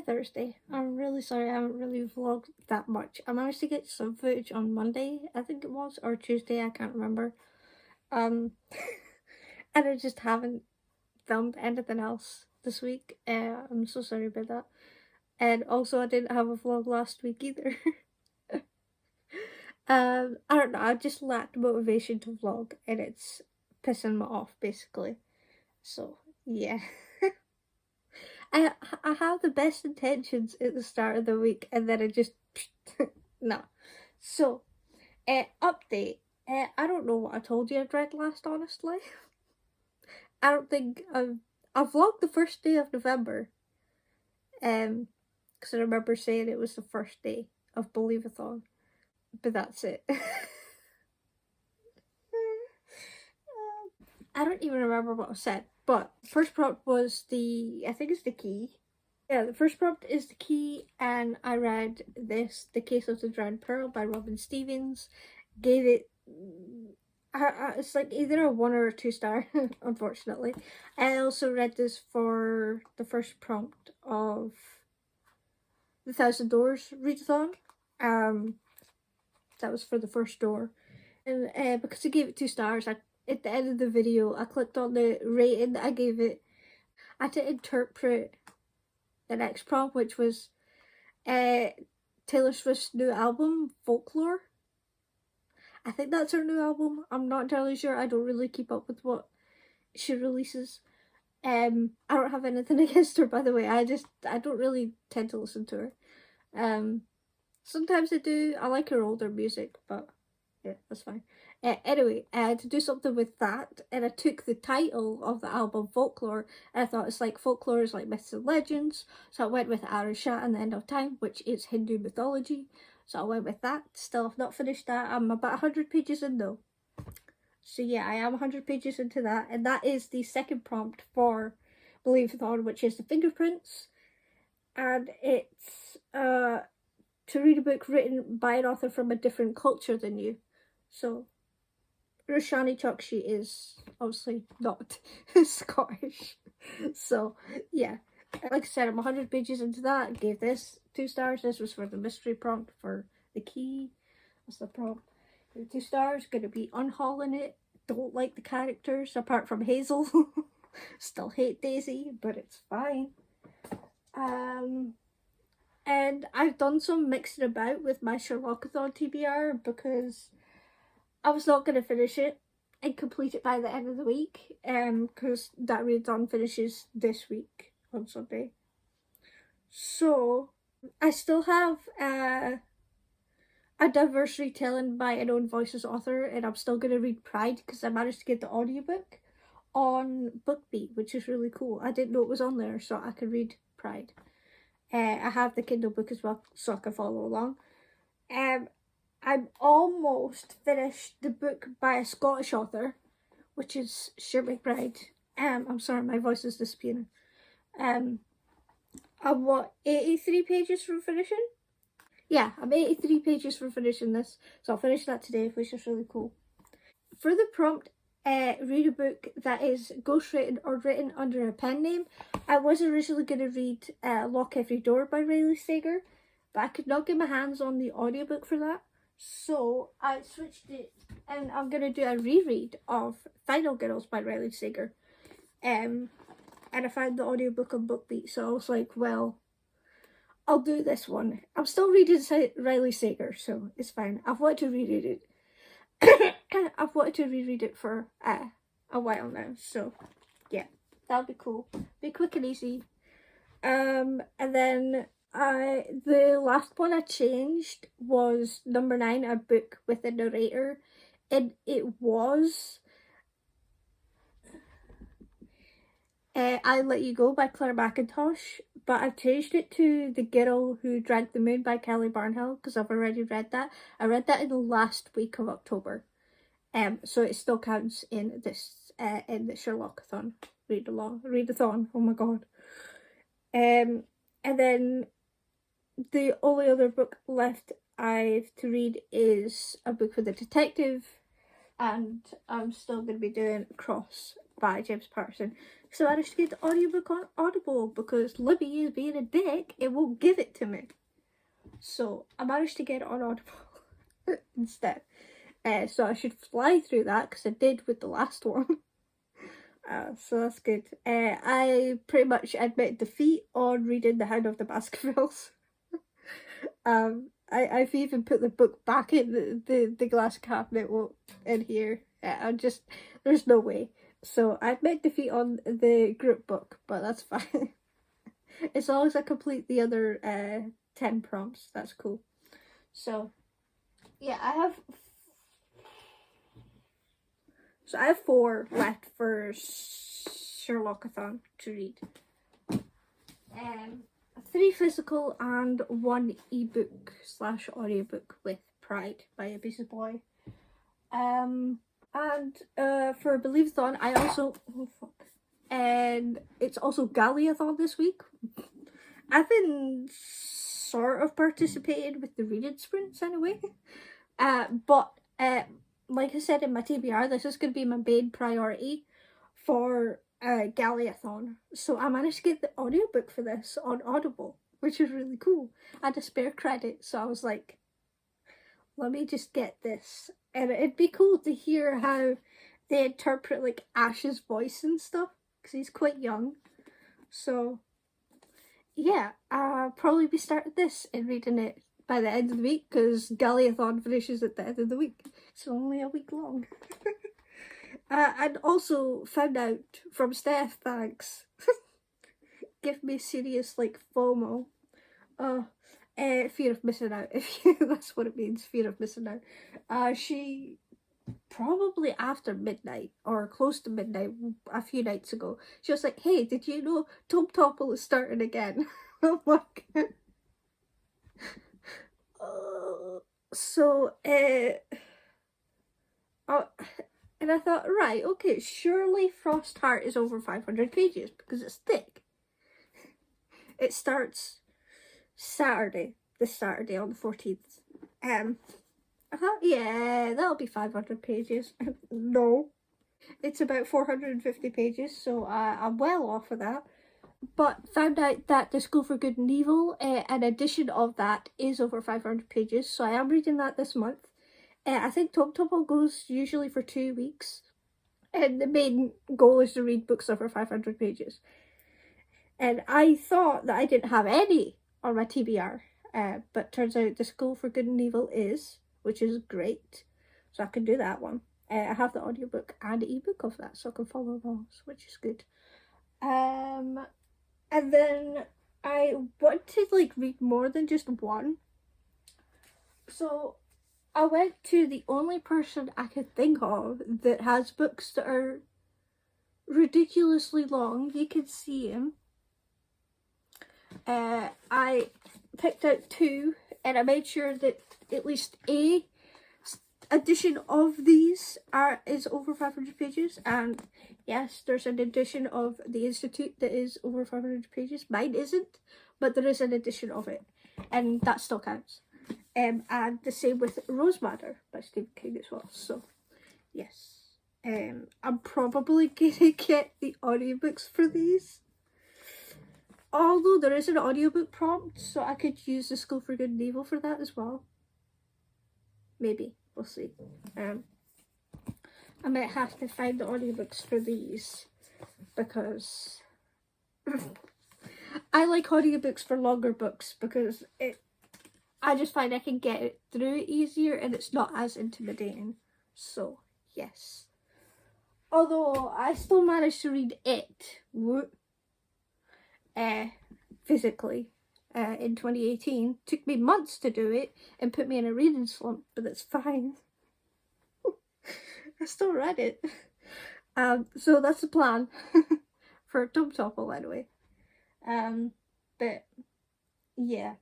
Thursday. I'm really sorry I haven't really vlogged that much. I managed to get some footage on Monday, I think it was, or Tuesday, I can't remember. And I just haven't filmed anything else this week. I'm so sorry about that. And also I didn't have a vlog last week either. I don't know, I just lacked motivation to vlog and it's pissing me off basically. So yeah. I have the best intentions at the start of the week and then I just no. So update. I don't know what I told you I'd read last, honestly. I don't think I vlogged the first day of November. Because I remember saying it was the first day of Believathon. But that's it. I don't even remember what I said. But first prompt was I think it's the key. Yeah, the first prompt is the key, and I read this, The Case of the Drowned Pearl by Robin Stevens. Gave it, it's like either a 1 or a 2 star, unfortunately. I also read this for the first prompt of the Thousand Doors readathon. That was for the first door. And because I gave it 2 stars, at the end of the video, I clicked on the rating that I gave it. I had to interpret the next prompt, which was Taylor Swift's new album, Folklore. I think that's her new album. I'm not entirely sure. I don't really keep up with what she releases. I don't have anything against her, by the way. I don't really tend to listen to her. Sometimes I do. I like her older music, but yeah, that's fine. Anyway, to do something with that, and I took the title of the album, Folklore, and I thought it's like folklore is like myths and legends, so I went with Arashat and the End of Time, which is Hindu mythology, so I went with that. Still have not finished that. I'm about 100 pages in though. So yeah, I am 100 pages into that, and that is the second prompt for Believathon, which is the fingerprints, and it's to read a book written by an author from a different culture than you. So Roshani Chokshi is obviously not Scottish. So yeah, like I said, I'm 100 pages into that. Gave this 2 stars. This was for the mystery prompt for the key. That's the prompt. 2 stars. Gonna be unhauling it. Don't like the characters apart from Hazel. Still hate Daisy, but it's fine. And I've done some mixing about with my Sherlockathon TBR because I was not going to finish it and complete it by the end of the week, because that readathon finishes this week on Sunday. So I still have a diverse retelling by an own voices author, and I'm still going to read Pride because I managed to get the audiobook on BookBeat, which is really cool. I didn't know it was on there, so I could read Pride. I have the Kindle book as well, so I can follow along. I'm almost finished the book by a Scottish author, which is Sherlockathon McBride. I'm sorry, my voice is disappearing. I'm what, 83 pages from finishing? Yeah, I'm 83 pages from finishing this, so I'll finish that today, which is really cool. For the prompt, read a book that is ghostwritten or written under a pen name. I was originally going to read Lock Every Door by Riley Sager, but I could not get my hands on the audiobook for that. So I switched it, and I'm going to do a reread of Final Girls by Riley Sager. And I found the audiobook on BookBeat, so I was like, well, I'll do this one. I'm still reading Riley Sager, so it's fine. I've wanted to reread it. I've wanted to reread it for a while now, so yeah, that'll be cool. Be quick and easy. And then the last one I changed was number 9, a book with a narrator, and it was I Let You Go by Claire McIntosh, but I've changed it to The Girl Who Drank the Moon by Kelly Barnhill because I've already read that. I read that in the last week of October. So it still counts in this in the Sherlockathon readathon. Oh my god. And then the only other book left I've to read is a book with a detective, and I'm still going to be doing Cross by James Patterson. So I managed to get the audiobook on Audible because Libby is being a dick. It won't give it to me. So I managed to get it on Audible instead. So I should fly through that because I did with the last one. So that's good. I pretty much admit defeat on reading The Hound of the Baskervilles. I've even put the book back in the glass cabinet in here. There's no way. So I admit defeat on the group book, but that's fine. As long as I complete the other 10 prompts, that's cool. So yeah, I have 4 left for Sherlockathon to read. 3 physical and 1 ebook / audiobook with Pride by a Busy Boy. And for Believathon, I also and it's also Galleyathon this week. I've been sort of participating with the reading sprints anyway. But like I said in my TBR, this is going to be my main priority for Galleyathon. So I managed to get the audiobook for this on Audible, which is really cool. I had a spare credit, so I was like, let me just get this. And it'd be cool to hear how they interpret like Ash's voice and stuff, because he's quite young. So yeah, I'll probably be starting this and reading it by the end of the week, because Galleyathon finishes at the end of the week. It's only a week long. And also found out from Steph, thanks. Give me serious like FOMO. Fear of missing out. That's what it means, fear of missing out. She probably after midnight or close to midnight a few nights ago, she was like, hey, did you know Tom Topple is starting again? I'm like, and I thought, right, okay, surely Frostheart is over 500 pages because it's thick. It starts this Saturday on the 14th. I thought, yeah, that'll be 500 pages. No, it's about 450 pages, so I'm well off of that. But found out that The School for Good and Evil, an edition of that, is over 500 pages, so I am reading that this month. I think Tom Topple goes usually for 2 weeks, and the main goal is to read books over 500 pages. And I thought that I didn't have any on my TBR, but turns out The School for Good and Evil is, which is great, so I can do that one. I have the audiobook and ebook of that, so I can follow those, which is good. And then I want to like read more than just one, so I went to the only person I could think of that has books that are ridiculously long. You can see him. I picked out 2, and I made sure that at least a edition of these is over 500 pages, and yes, there's an edition of The Institute that is over 500 pages. Mine isn't, but there is an edition of it, and that still counts. And the same with Rose Madder by Stephen King as well. So yes, I'm probably gonna get the audiobooks for these, although there is an audiobook prompt, so I could use The School for Good and Evil for that as well. Maybe, we'll see. I might have to find the audiobooks for these, because I like audiobooks for longer books, because I just find I can get it through it easier and it's not as intimidating. So yes, although I still managed to read it physically in 2018. Took me months to do it and put me in a reading slump, but it's fine. I still read it. So that's the plan for Tom Topple anyway. But yeah.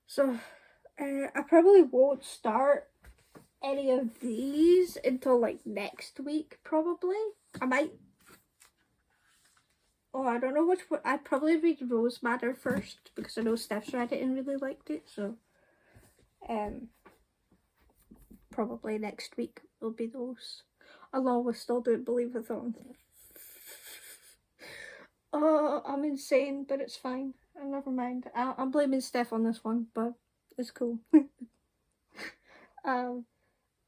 So I probably won't start any of these until like next week, probably. I might. Oh, I don't know which one. I'd probably read Rose Madder first, because I know Steph's read it and really liked it. So probably next week will be those. along with still doing Believathon. Oh, I'm insane, but it's fine. Never mind. I'm blaming Steph on this one, but it's cool.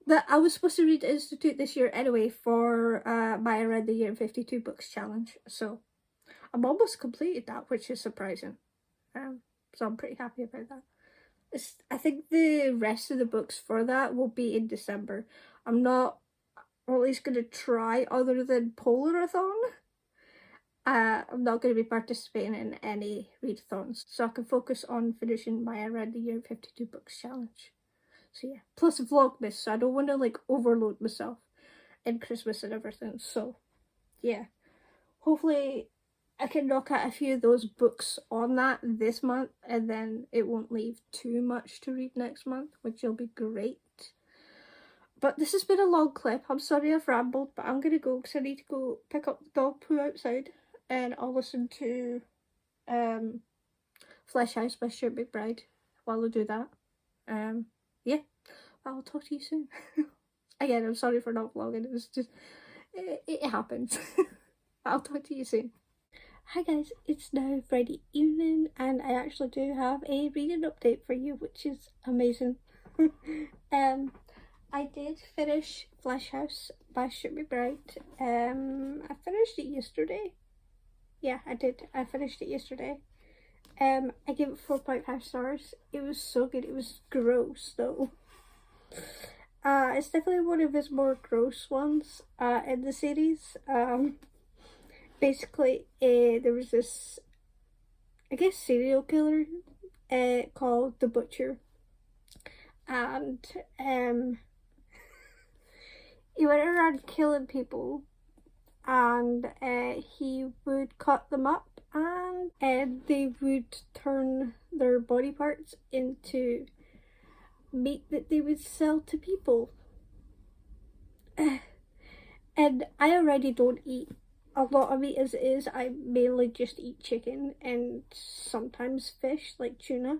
But I was supposed to read Institute this year anyway for my I Read the Year in 52 Books challenge, so I'm almost completed that, which is surprising. So I'm pretty happy about that. I think the rest of the books for that will be in December. I'm not, or at least going to try, other than Polarathon. I'm not going to be participating in any readathons, so I can focus on finishing my I Read the Year in 52 Books challenge. So yeah, plus Vlogmas, so I don't want to like overload myself in Christmas and everything. So yeah, hopefully I can knock out a few of those books on that this month, and then it won't leave too much to read next month, which will be great. But this has been a long clip. I'm sorry I've rambled, but I'm going to go because I need to go pick up the dog poo outside, and I'll listen to Flesh House by Stuart McBride while I do that. Yeah, I'll talk to you soon. Again, I'm sorry for not vlogging. It was just, it happens. I'll talk to you soon. Hi guys, it's now Friday evening and I actually do have a reading update for you, which is amazing. I did finish Flesh House by Stuart McBride. I finished it yesterday. Yeah, I did. I finished it yesterday. I gave it 4.5 stars. It was so good. It was gross though. It's definitely one of his more gross ones in the series. Basically, there was this, I guess, serial killer called the Butcher, and he went around killing people, and he would cut them up, and they would turn their body parts into meat that they would sell to people. And I already don't eat a lot of meat as it is. I mainly just eat chicken and sometimes fish, like tuna.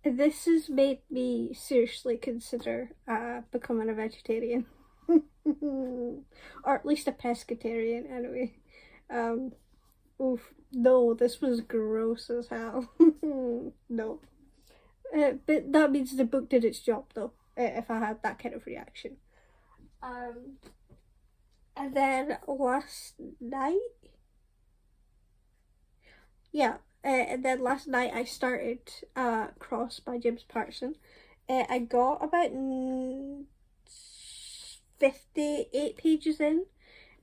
This has made me seriously consider becoming a vegetarian. Or at least a pescatarian anyway. Oof, no, this was gross as hell. No. But that means the book did its job though, if I had that kind of reaction. And then last night, and then last night I started Cross by James Patterson. I got about 58 pages in,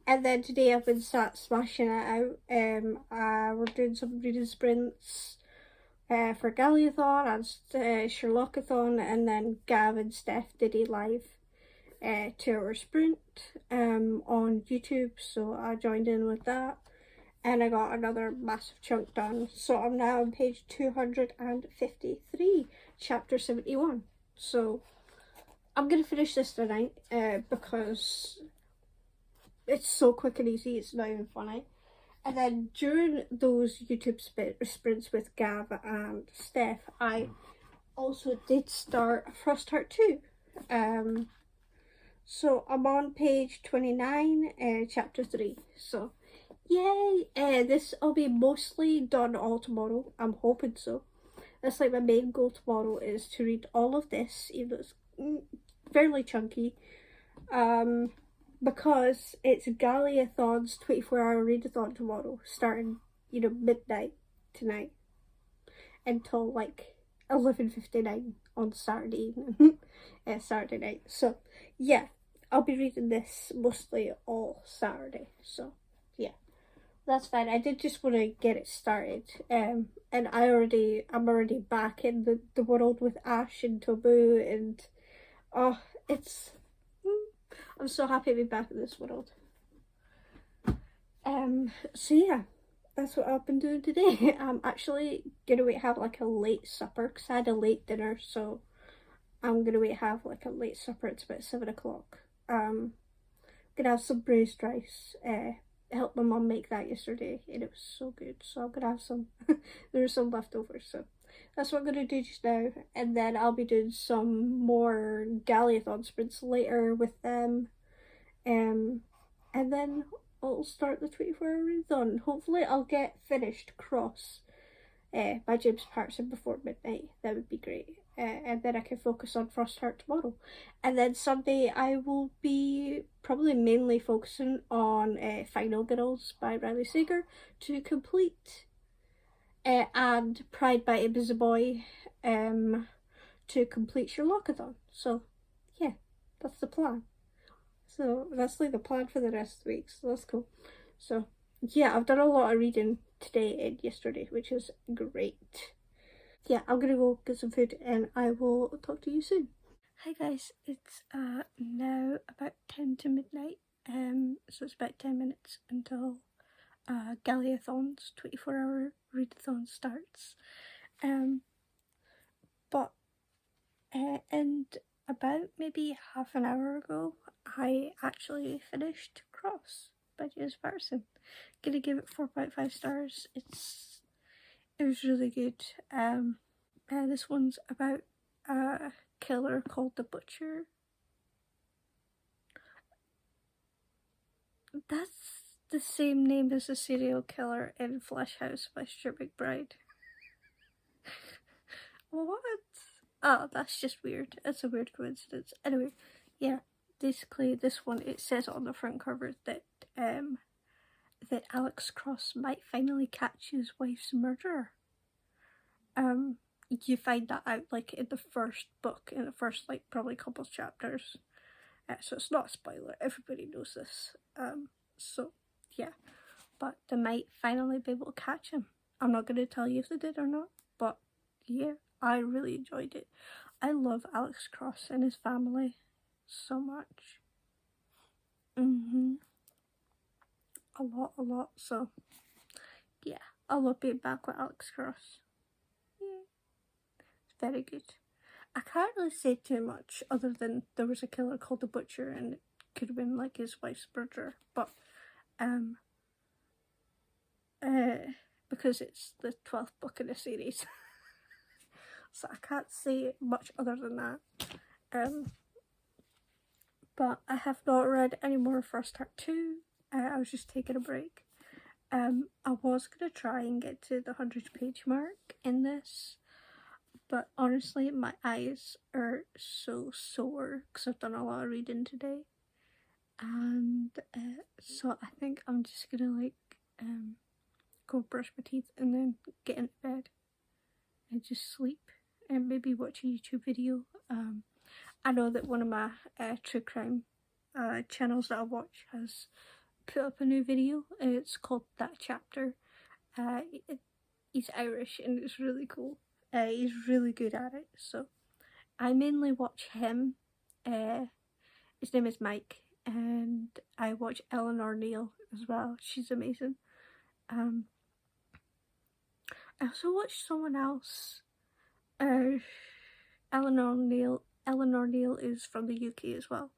and then today I've been sat smashing it out. We're doing some reading sprints for Galleyathon and Sherlockathon, and then Gav and Steph did a live 2-hour sprint on YouTube, so I joined in with that and I got another massive chunk done. So I'm now on page 253, chapter 71. So I'm gonna finish this tonight because it's so quick and easy, it's not even funny. And then during those YouTube sprints with Gav and Steph, I also did start Frost Heart 2. So I'm on page 29, chapter 3. So yay! This will be mostly done all tomorrow. I'm hoping so. That's like my main goal tomorrow, is to read all of this, even though it's fairly chunky. Because it's Galleyathon's 24-hour readathon tomorrow, starting, midnight tonight until like 11:59 on Saturday evening, Saturday night. So yeah, I'll be reading this mostly all Saturday. So yeah, that's fine. I did just want to get it started, and I'm already back in the world with Ash and Taboo, and I'm so happy to be back in this world. So yeah, that's what I've been doing today. I'm actually gonna have like a late supper because I had a late dinner, so I'm gonna have like a late supper. It's about 7 o'clock. Gonna have some braised rice. I helped my mum make that yesterday and it was so good, so I'm gonna have some. There were some leftovers, so that's what I'm going to do just now. And then I'll be doing some more Galleyathon sprints later with them. And then I'll start the 24-hour readathon. Hopefully I'll get finished Cross by James Patterson before midnight. That would be great. And then I can focus on Frostheart tomorrow. And then Sunday I will be probably mainly focusing on Final Girls by Riley Sager to complete, and Pride by It Was a Boy to complete Sherlockathon. So yeah, that's the plan. So that's like the plan for the rest of the week. So that's cool. So yeah, I've done a lot of reading today and yesterday, which is great. Yeah, I'm gonna go get some food and I will talk to you soon. Hi guys, it's now about 10 to midnight. So it's about 10 minutes until Galleyathon's 24-hour readathon starts. But and about maybe half an hour ago, I actually finished Cross by James Patterson. Gonna give it 4.5 stars. It was really good. This one's about a killer called the Butcher. That's the same name as the serial killer in Flesh House by Stuart McBride. What? Oh, that's just weird. It's a weird coincidence. Anyway, yeah, basically this one, it says on the front cover that that Alex Cross might finally catch his wife's murderer. You find that out like in the first book, in the first like probably couple of chapters. So it's not a spoiler. Everybody knows this. So yeah, but they might finally be able to catch him. I'm not going to tell you if they did or not, but yeah, I really enjoyed it. I love Alex Cross and his family so much. A lot. So yeah, I love being back with Alex Cross. Yeah, it's very good. I can't really say too much other than there was a killer called the Butcher and it could have been like his wife's brother, but because it's the 12th book in the series. So I can't say much other than that. But I have not read any more Frostheart 2. I was just taking a break. I was going to try and get to the 100-page mark in this, but honestly my eyes are so sore because I've done a lot of reading today. And so I think I'm just going to like go brush my teeth and then get into bed and just sleep and maybe watch a YouTube video. I know that one of my true crime channels that I watch has put up a new video. It's called That Chapter. He's Irish and it's really cool. He's really good at it, so I mainly watch him. His name is Mike, and I watch Eleanor Neal as well. She's amazing. I also watched someone else. Eleanor Neal is from the UK as well.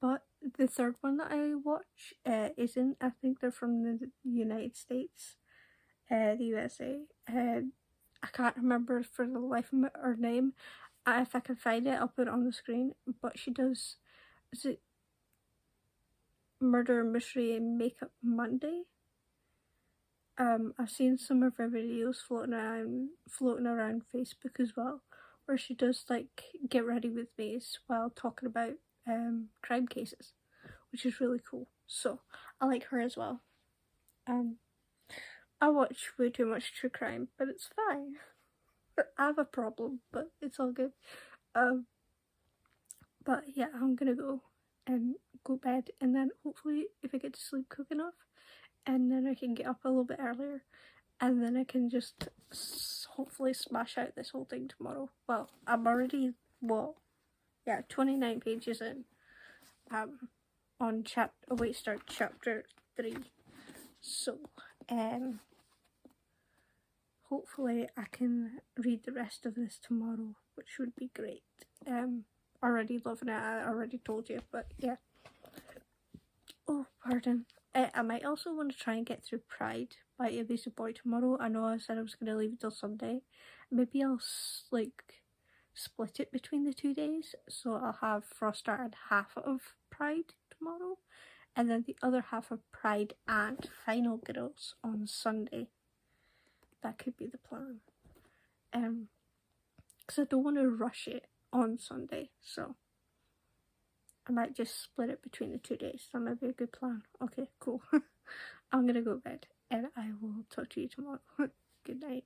But the third one that I watch isn't. I think they're from the United States, the USA. I can't remember for the life of me her name. If I can find it, I'll put it on the screen. But she does, is it Murder, Mystery and Makeup Monday? I've seen some of her videos floating around Facebook as well, where she does like get ready with me's while talking about crime cases, which is really cool. So I like her as well. I watch way too much true crime, but it's fine. I have a problem, but it's all good. But yeah, I'm gonna go and go to bed, and then hopefully if I get to sleep quick enough, and then I can get up a little bit earlier, and then I can just hopefully smash out this whole thing tomorrow. Well, I'm already 29 pages in on chapter 3. So hopefully I can read the rest of this tomorrow, which would be great. Already loving it, I already told you, but yeah. Oh, pardon. I might also want to try and get through Pride by Evasive Boy tomorrow. I know I said I was going to leave it till Sunday. Maybe I'll split it between the 2 days, so I'll have Frostar and half of Pride tomorrow, and then the other half of Pride and Final Girls on Sunday. That could be the plan. Because I don't want to rush it on Sunday, so I might just split it between the 2 days. That might be a good plan. Okay, cool. I'm gonna go to bed, and I will talk to you tomorrow. Good night.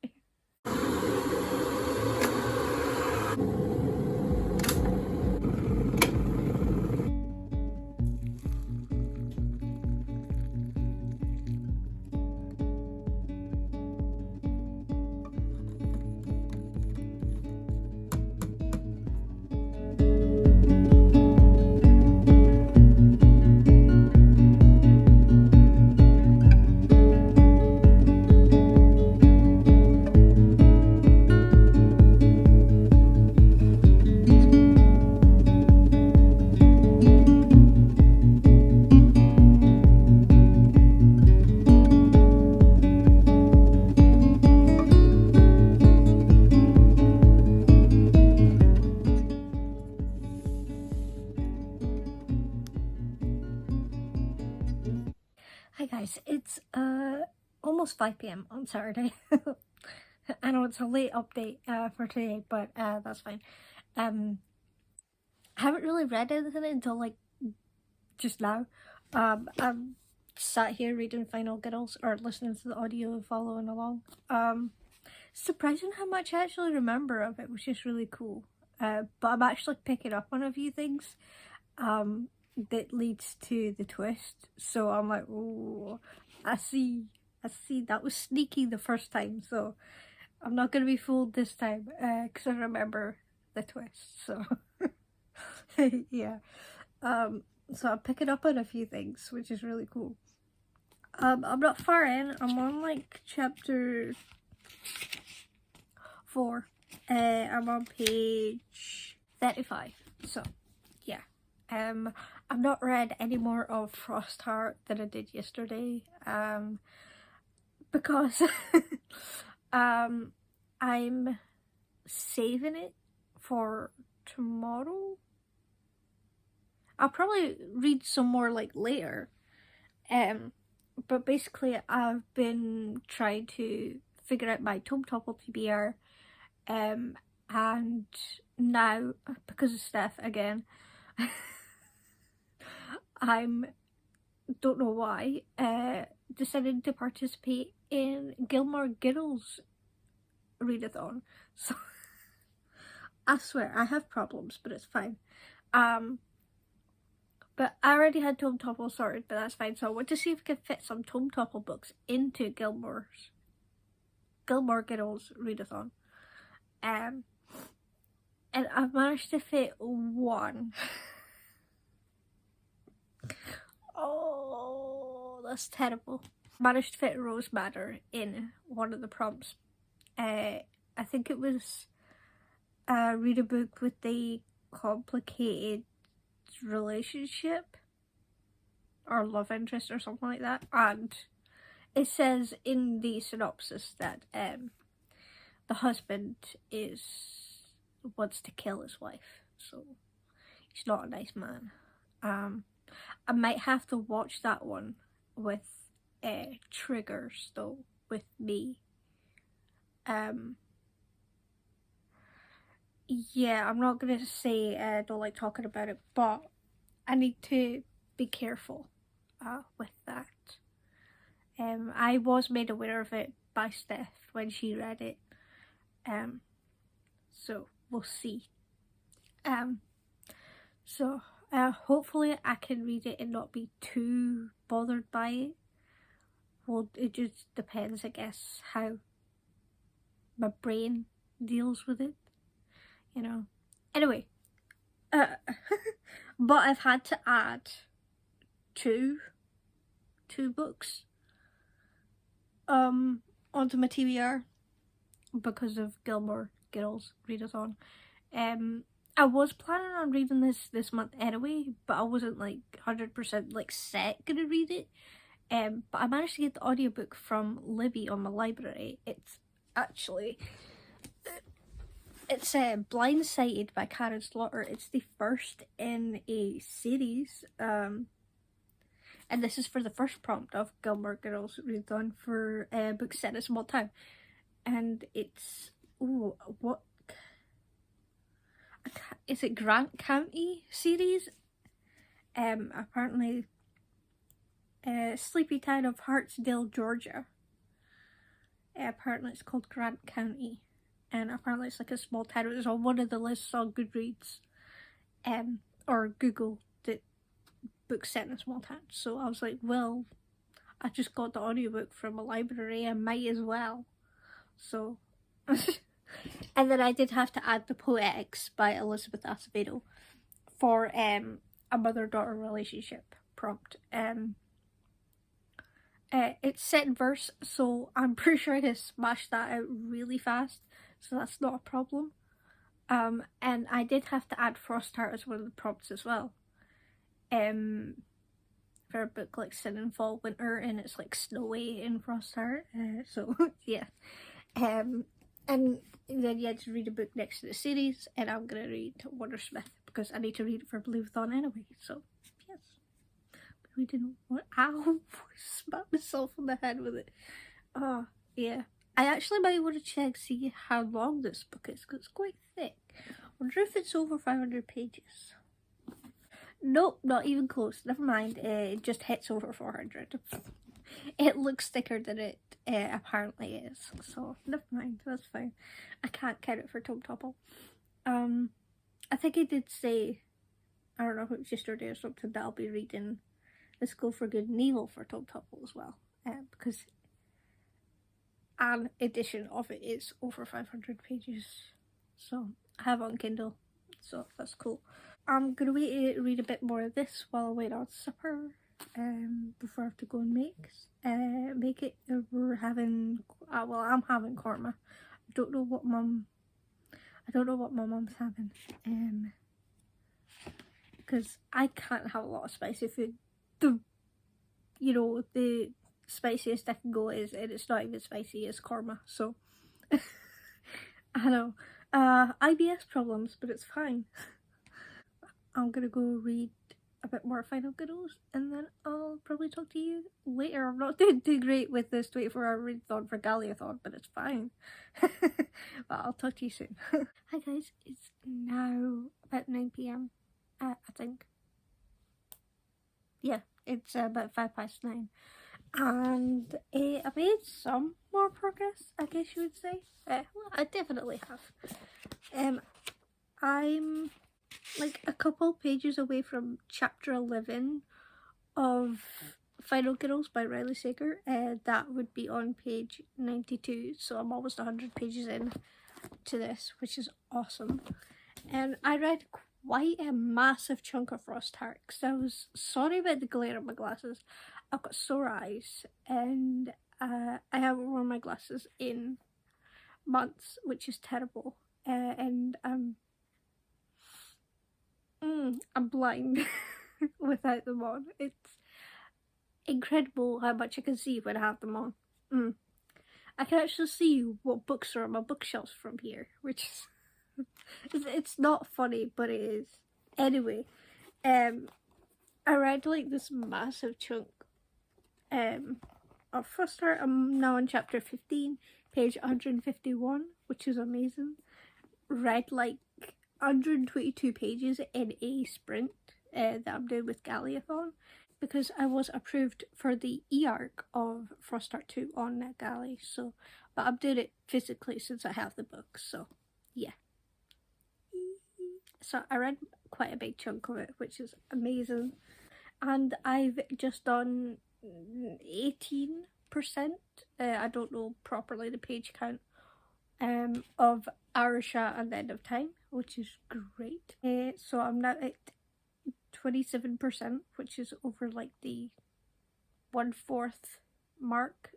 Hi guys, it's almost 5 p.m. on Saturday. I know it's a late update for today, but that's fine. I haven't really read anything until like just now. I'm sat here reading Final Girls, or listening to the audio and following along. Surprising how much I actually remember of it, which is really cool. But I'm actually picking up on a few things that leads to the twist. So I'm like, oh, I see, that was sneaky the first time, so I'm not going to be fooled this time, because I remember the twist, so yeah. So I'm picking up on a few things, which is really cool. I'm not far in. I'm on like chapter 4. I'm on page 35, so yeah. I've not read any more of Frostheart than I did yesterday, because I'm saving it for tomorrow. I'll probably read some more like later, but basically I've been trying to figure out my Tome Topple TBR, and now, because of Steph again, don't know why, decided to participate in Gilmore Girls readathon. So I swear I have problems, but it's fine. But I already had Tome Topple sorted, but that's fine. So I want to see if I can fit some Tome Topple books into Gilmore Girls readathon. And I've managed to fit one. Oh, that's terrible. Managed to fit Rose Manor in one of the prompts. I think it was read a book with a complicated relationship or love interest or something like that, and it says in the synopsis that the husband wants to kill his wife, so he's not a nice man. I might have to watch that one with triggers though, with me. Yeah, I'm not gonna say I don't like talking about it, but I need to be careful with that. I was made aware of it by Steph when she read it, so we'll see. So hopefully I can read it and not be too bothered by it. Well, it just depends, I guess, how my brain deals with it, you know. Anyway, but I've had to add two books onto my TBR because of Gilmore Girls readathon. I was planning on reading this month anyway, but I wasn't like 100% like set gonna read it. But I managed to get the audiobook from Libby on my library. It's actually, it's Blindsided by Karen Slaughter. It's the first in a series, and this is for the first prompt of Gilmore Girls Readathon for books set in a small town. And it's, what, is it Grant County series? Apparently, sleepy town of Hartsdale, Georgia. Apparently it's called Grant County, and apparently it's like a small town. It was on one of the lists on Goodreads, or Google, that books set in a small town. So I was like, well, I just got the audiobook from a library, I might as well. So, and then I did have to add The Poetics by Elizabeth Acevedo for a mother-daughter relationship prompt. It's set in verse, so I'm pretty sure I can smash that out really fast, so that's not a problem. And I did have to add Frostheart as one of the prompts as well. For a book like Sin in Fall Winter, and it's like snowy in Frostheart, so yeah. And then you had to read a book next to the series, and I'm gonna read Wondersmith because I need to read it for Believathon anyway, so yes. We didn't want, ow, smacked myself on the head with it. Oh, yeah. I actually might want to check, see how long this book is, because it's quite thick. I wonder if it's over 500 pages. Nope, not even close. Never mind, it just hits over 400. It looks thicker than it apparently is, so never mind, that's fine. I can't count it for Tom Topple. I think I did say, I don't know if it was yesterday or something, that I'll be reading The School for Good and Evil for Tom Topple as well, because an edition of it is over 500 pages, so I have it on Kindle, so that's cool. I'm gonna wait to read a bit more of this while I wait on supper, before I have to go and make it. We're having, well, I'm having korma. I don't know what my mum's having, because I can't have a lot of spicy food. The spiciest I can go is, and it's not even spicy, is korma, so I know, IBS problems, but it's fine. I'm gonna go read a bit more Final Girls, and then I'll probably talk to you later. I'm not doing too great with this 24-hour readathon for Galleyathon, but it's fine. But I'll talk to you soon. Hi guys, it's now about 9 PM, I think. Yeah, it's about 9:05. And I made some more progress, I guess you would say. Well, I definitely have. I'm like a couple pages away from chapter 11 of Final Girls by Riley Sager. That would be on page 92, so I'm almost 100 pages in to this, which is awesome. And I read quite a massive chunk of Frostheart, because I was sorry about the glare of my glasses. I've got sore eyes, and I haven't worn my glasses in months, which is terrible. And I'm blind without them on. It's incredible how much I can see when I have them on. I can actually see what books are on my bookshelves from here, which is it's not funny, but it is. Anyway, I read like this massive chunk of Frostheart. I'm now on chapter 15, page 151, which is amazing. Read like 122 pages in a sprint that I'm doing with Galleyathon, because I was approved for the e-arc of Frostheart 2 on Galley, so, but I'm doing it physically since I have the book, so yeah. So I read quite a big chunk of it, which is amazing, and I've just done 18%, I don't know properly the page count, of Arisha and the End of Time, which is great. So I'm now at 27%, which is over like the 1/4 mark,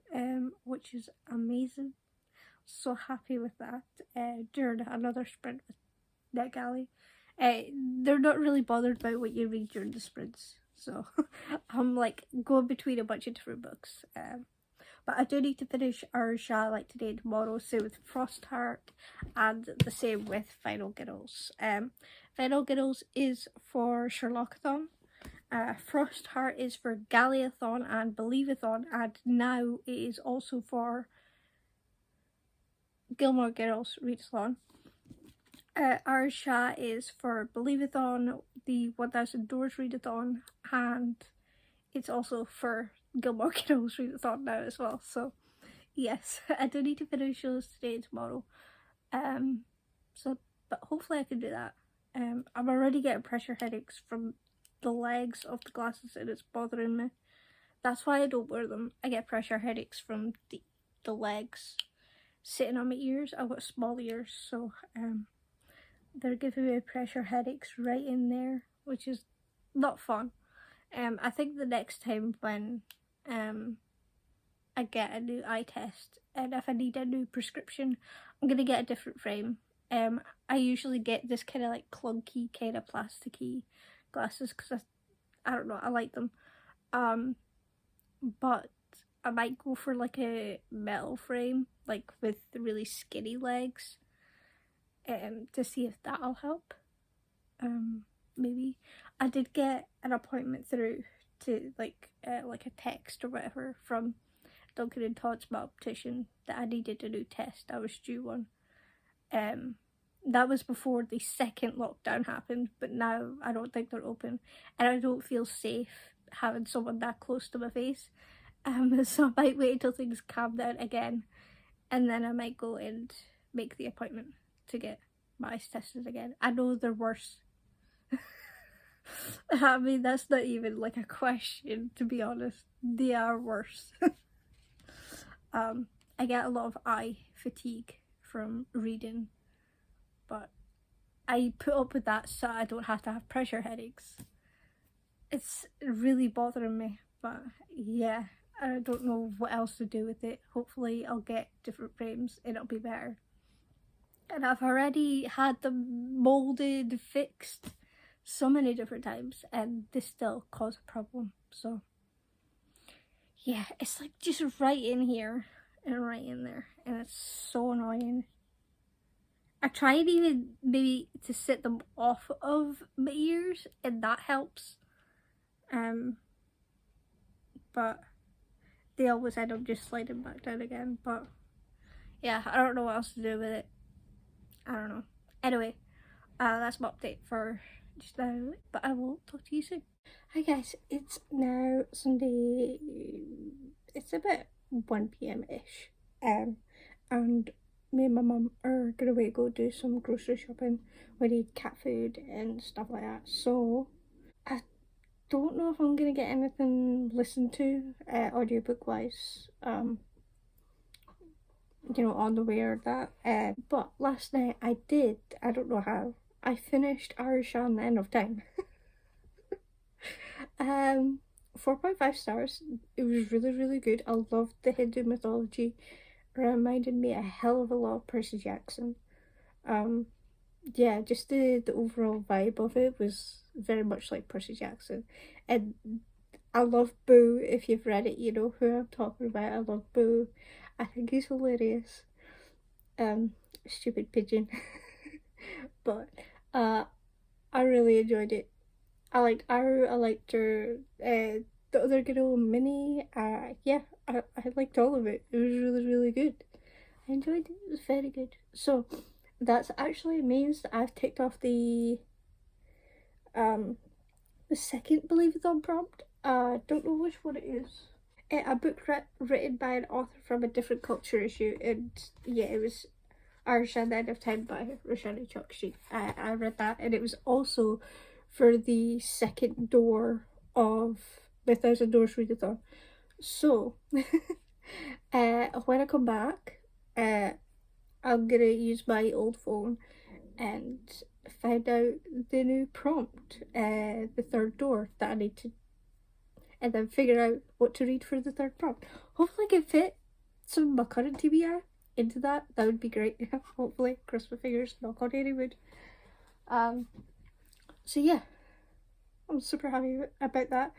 which is amazing. So happy with that. During another sprint with NetGalley. They're not really bothered about what you read during the sprints, so I'm like going between a bunch of different books. But I do need to finish Arsha like today and tomorrow, same with Frostheart, and the same with Final Girls. Final Girls is for Sherlockathon, Frostheart is for Galleyathon and Believathon, and now it is also for Gilmore Girls Readathon. Arsha is for Believathon, the 1000 Doors Readathon, and it's also for Gilmore Girls Readathon now as well. So yes, I do need to finish those today and tomorrow. But hopefully I can do that. I'm already getting pressure headaches from the legs of the glasses and it's bothering me. That's why I don't wear them. I get pressure headaches from the legs sitting on my ears. I've got small ears, so they're giving me pressure headaches right in there, which is not fun. I think the next time when I get a new eye test, and if I need a new prescription, I'm gonna get a different frame. I usually get this kind of like clunky, kind of plasticky glasses because I don't know, I like them. But I might go for like a metal frame, like with really skinny legs, to see if that'll help. Maybe. I did get an appointment through to like a text or whatever from Duncan and Todd's my optician that I needed a new test. I was due one. That was before the second lockdown happened, but now I don't think they're open, and I don't feel safe having someone that close to my face. So I might wait until things calm down again, and then I might go and make the appointment to get my eyes tested again. I know they're worse. I mean, that's not even like a question, to be honest. They are worse. I get a lot of eye fatigue from reading, but I put up with that so I don't have to have pressure headaches. It's really bothering me, but yeah, I don't know what else to do with it. Hopefully I'll get different frames and it'll be better. And I've already had them moulded, fixed so many different times, and they still cause a problem. So yeah, it's like just right in here and right in there, and it's so annoying. I tried even maybe to sit them off of my ears, and that helps. But they always end up just sliding back down again. But yeah, I don't know what else to do with it. I don't know. Anyway, that's my update for just now, but I will talk to you soon. Hi guys, it's now Sunday. It's about 1 p.m. ish, and me and my mum are gonna go do some grocery shopping. We need cat food and stuff like that. So I don't know if I'm gonna get anything listened to audiobook wise. You know, on the way or that. But last night I did. I don't know how. I finished Arisha and the End of Time. 4.5 stars. It was really, really good. I loved the Hindu mythology. It reminded me a hell of a lot of Percy Jackson. Yeah, just the overall vibe of it was very much like Percy Jackson. And I love Boo. If you've read it, you know who I'm talking about. I love Boo. I think he's hilarious. Stupid pigeon. But I really enjoyed it. I liked Aru, I liked her, the other girl, Minnie. Yeah, I liked all of it. It was really, really good. I enjoyed it. It was very good. So that's actually means that I've ticked off the second Believathon prompt. Don't know which one it is. A book written by an author from a different culture issue, and yeah, it was Arsha and the End of Time by Roshani Chokshi. I read that, and it was also for the second door of the 1000 Doors Readathon. So when I come back, I'm gonna use my old phone and find out the new prompt, the third door that I need to, and then figure out what to read for the third prompt. Hopefully I can fit some of my current TBR into that. That would be great. Hopefully, cross my fingers, knock on any wood. So yeah, I'm I'm super happy about that.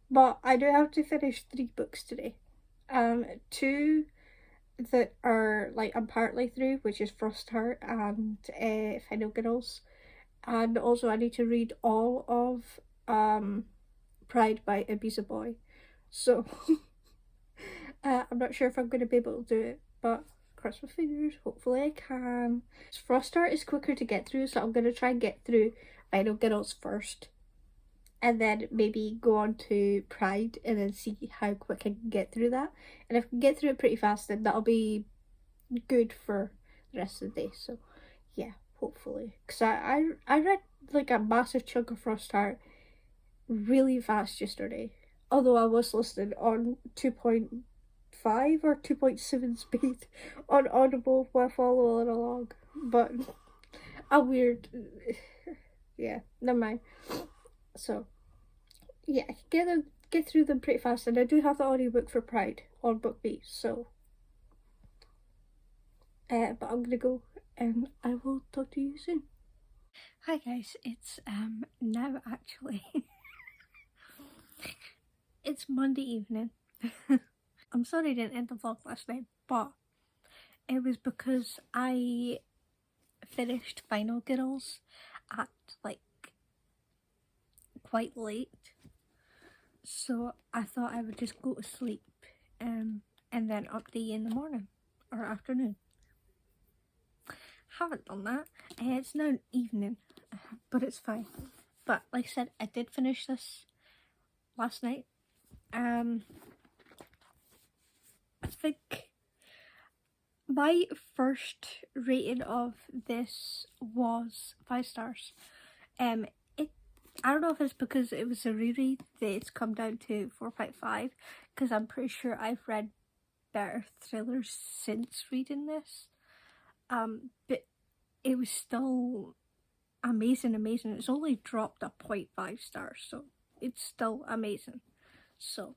But I do have to finish 3 books today. 2 that are like I'm partly through, which is Frost Heart and Final Girls, and also I need to read all of Pride by Ibiza Boy. So I'm not sure if I'm going to be able to do it, but cross my fingers. Hopefully I can. Frost Heart is quicker to get through, so I'm going to try and get through Final Girls first, and then maybe go on to Pride and then see how quick I can get through that. And if I can get through it pretty fast, then that'll be good for the rest of the day. So yeah, hopefully. Because I read like a massive chunk of Frost Heart really fast yesterday. Although I was listening on 2.5 or 2.7 speed on Audible while following along. But a weird... yeah, never mind. So, yeah, I can get through them pretty fast, and I do have the audiobook for Pride on BookBeat, so but I'm gonna go and I will talk to you soon. Hi guys, it's now actually it's Monday evening. I'm sorry I didn't end the vlog last night, but it was because I finished Final Girls at like quite late, so I thought I would just go to sleep and then update in the morning or afternoon. Haven't done that. It's now evening, but it's fine. But like I said, I did finish this last night. I think my first rating of this was 5 stars. I don't know if it's because it was a reread that it's come down to 4.5, because I'm pretty sure I've read better thrillers since reading this. But it was still amazing. It's only dropped a 0.5 stars, so it's still amazing. So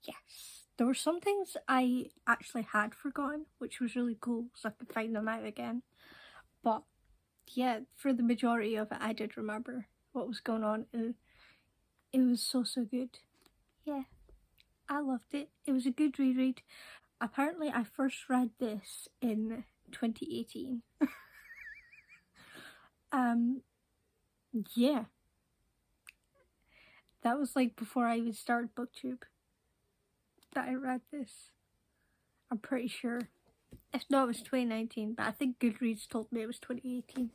yes, there were some things I actually had forgotten, which was really cool, so I could find them out again. But yeah, for the majority of it, I did remember what was going on, and it was so good. Yeah, I loved it. It was a good reread. Apparently, I first read this in 2018. Yeah. That was like before I even started BookTube that I read this. I'm pretty sure. If not, it was 2019, but I think Goodreads told me it was 2018.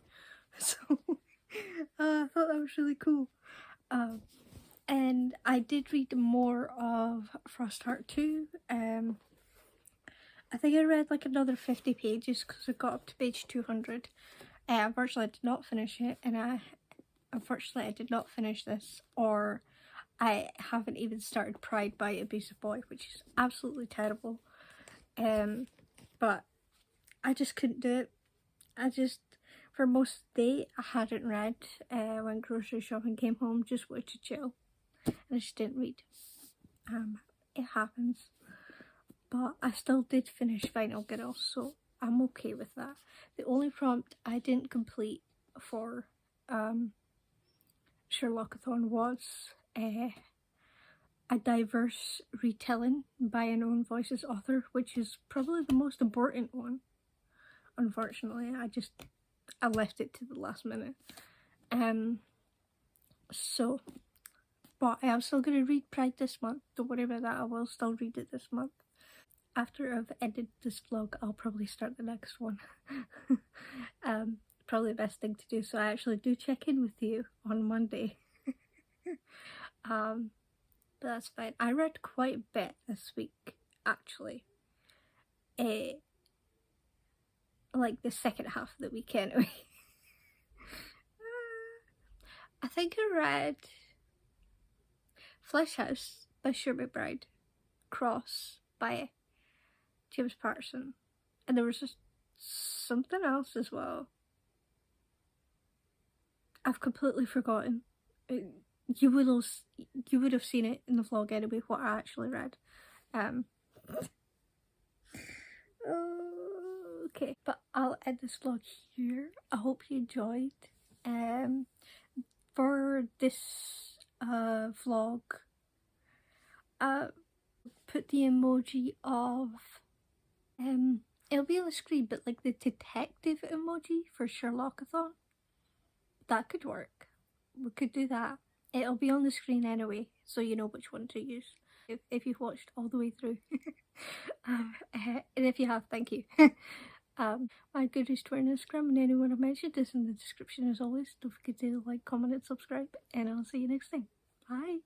So, I thought that was really cool. And I did read more of Frost Heart 2. I think I read like another 50 pages because I got up to page 200. Unfortunately, I did not finish it, and unfortunately I did not finish this, or I haven't even started Pride by Ibiza Boy, which is absolutely terrible. But I just couldn't do it. For most of the day, I hadn't read. Went grocery shopping, came home, just wanted to chill, and I just didn't read. It happens. But I still did finish Final Girls, so I'm okay with that. The only prompt I didn't complete for Sherlockathon was a diverse retelling by an own voices author, which is probably the most important one. Unfortunately, I left it to the last minute. So, but I am still going to read Pride this month. Don't worry about that, I will still read it this month. After I've edited this vlog, I'll probably start the next one. Probably the best thing to do, so I actually do check in with you on Monday. But that's fine. I read quite a bit this week, actually. Like the second half of the week anyway. I think I read Flesh House by Sherry McBride, Cross by James Patterson, and there was just something else as well. I've completely forgotten. You would have seen it in the vlog anyway, what I actually read. Okay, but I'll end this vlog here. I hope you enjoyed. for this vlog, put the emoji of it'll be on the screen, but like the detective emoji for Sherlockathon. That could work. We could do that. It'll be on the screen anyway, so you know which one to use if you've watched all the way through. And if you have, thank you. My Goodreads, Twitter and Instagram, and anyone I've mentioned is in the description as always. Don't forget to like, comment and subscribe, and I'll see you next time. Bye!